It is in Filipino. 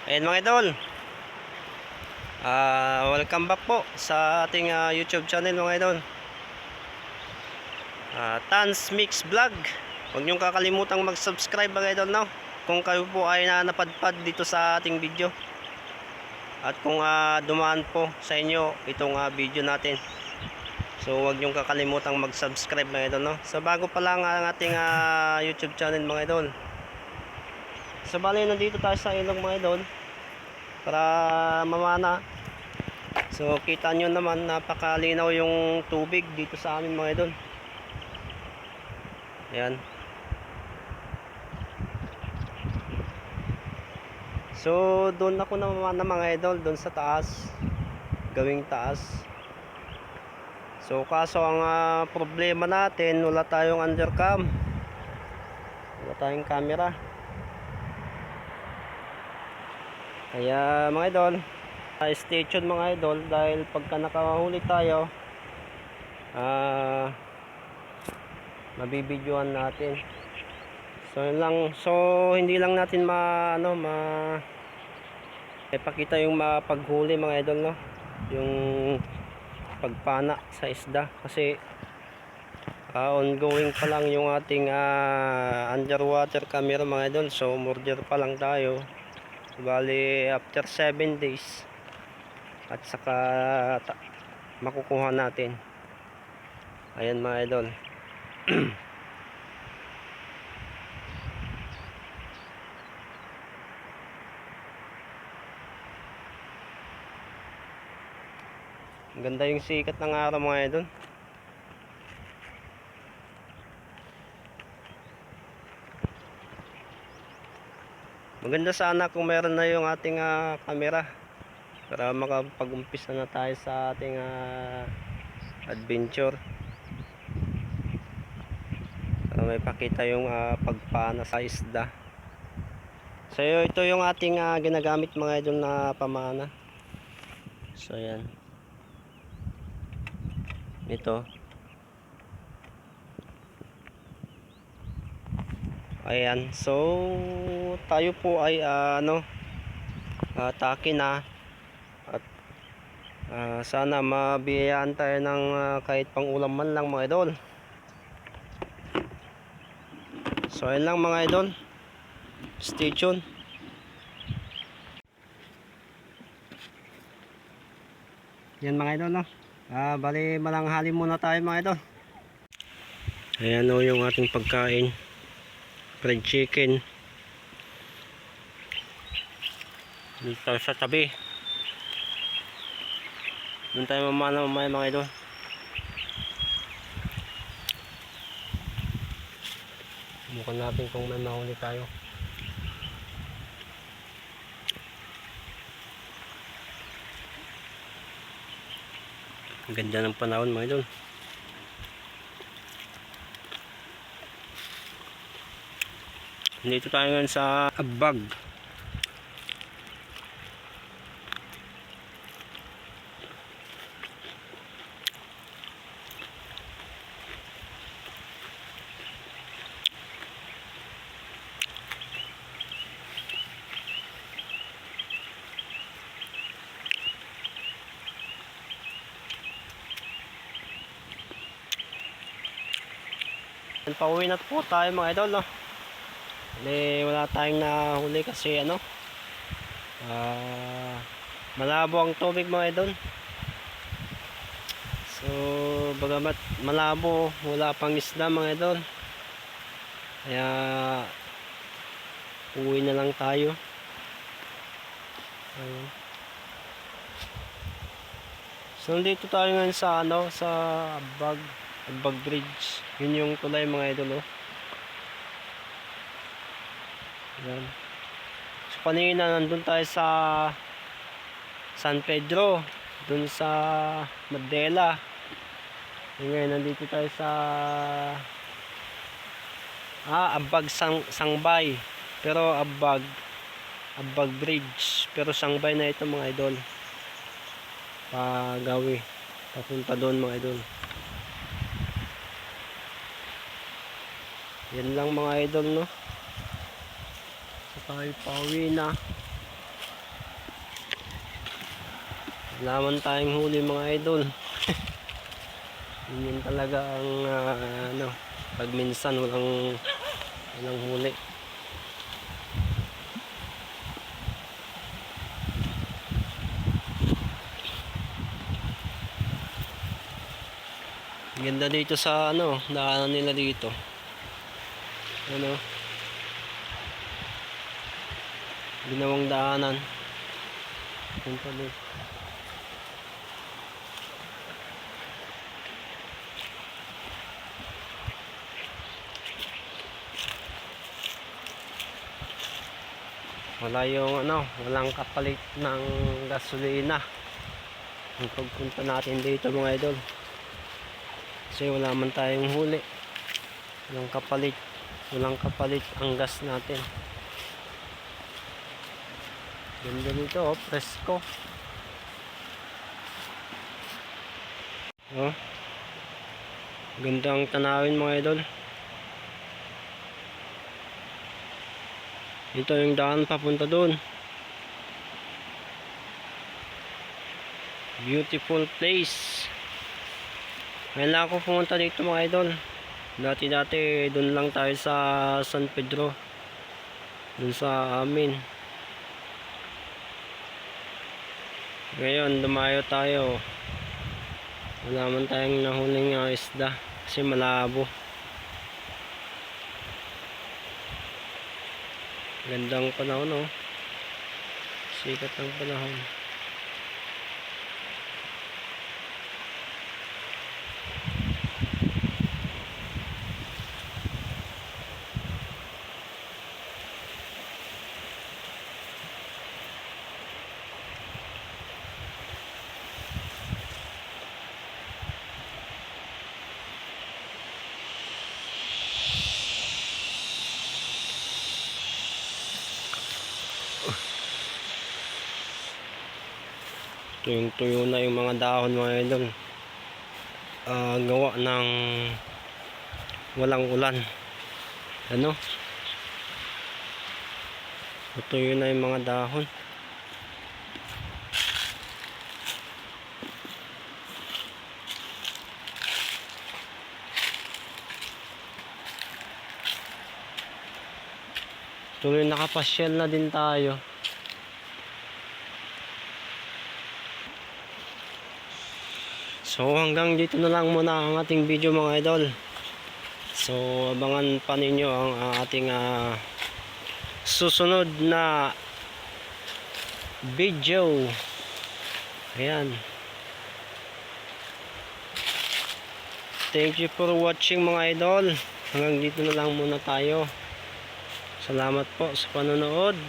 Ayan mga idol, welcome back po sa ating YouTube channel mga idol. Tans Mix Vlog. Huwag niyong kakalimutang mag-subscribe mga idol, no? Kung kayo po ay napadpad dito sa ating video, at kung dumaan po sa inyo itong video natin, so huwag niyong kakalimutang mag-subscribe mga idol, no? So bago pa lang ang ating YouTube channel mga idol, so bali nandito tayo sa ilog mga idol para mamana. So kita nyo naman, napakalinaw yung tubig dito sa amin mga idol. Ayan. So doon ako namamana mga idol, doon sa taas, gawing taas. So kaso ang problema natin, wala tayong undercam, wala tayong camera. Kaya mga idol, stay tuned mga idol, dahil pagka nakahuli tayo, mabibidyoan natin. So yun lang. So hindi lang natin ipakita yung mapaghuli mga idol, no? Yung pagpana sa isda, kasi ongoing pa lang yung ating underwater camera mga idol. So murder pa lang tayo. Bali after 7 days at saka makukuha natin. Ayan mga idol. Ganda yung sikat ng araw mga idol. Maganda sana kung meron na yung ating camera para makapag-umpisa na tayo sa ating adventure, para may pakita yung pagpana sa isda. So ito yung ating ginagamit mga idol na pamana. So yan, ito. Ayan, so tayo po ay atake na, at sana mabiyayaan tayo ng kahit pang ulam man lang mga idol. So ayun lang mga idol, stay tuned. Yan mga idol, no? Bali malanghali muna tayo mga idol. Ayan o yung ating pagkain, fried chicken. Dito sa tabi, doon tayo mamana mamaya mga idol. Subukan natin kung may mahuli tayo. Ang ganda ng panahon mga idol. Dito tayo ngayon sa Abbag. Pauwi na po tayo mga idol, no? Wala tayong nahuli kasi malabo ang tubig mga idol. So bagamat malabo, wala pang isda mga idol, kaya uwi na lang tayo. So dito tayo ngayon sa sa Abbag Bridge. Yun yung tulay mga idol, oh. Yan. So kanina nandun tayo sa San Pedro, dun sa Mandela. Ngayon nandito tayo sa Abbag Sangbay, pero Abbag Bridge, pero Sangbay na ito mga idol. Pagawi papunta doon mga idol. Yan lang mga idol, no? So tayo pauwi na. wala man tayong huli mga idol. Yun talaga ang ano, pag minsan walang huli. Ganda dito sa ano, daanan nila dito. Ano? Ginawang daanan. Punta dito. Wala yung ano, walang kapalit ng gasolina ang pagpunta natin dito mga idol. Kasi wala man tayong huli. Walang kapalit ang gas natin. Ganda nito, oh, presko. Oh. Ganda ang tanawin mga idol. Ito yung daan papunta doon. Beautiful place. Ngayon lang ako pumunta dito mga idol. Dati doon lang tayo sa San Pedro. Doon sa amin. Ngayon dumayo tayo. Wala man tayong nahuling isda kasi malabo. Gandang panahon, oh. Sikat ng panahon. Tuyong-tuyo na yung mga dahon mga idol. Gawa ng walang ulan. Ano? Tuyo na yung mga dahon. Tuloy nakapasyal na din tayo. So hanggang dito na lang muna ang ating video mga idol. So abangan pa ninyo ang ating susunod na video. Ayan. Thank you for watching mga idol. Hanggang dito na lang muna tayo. Salamat po sa panonood.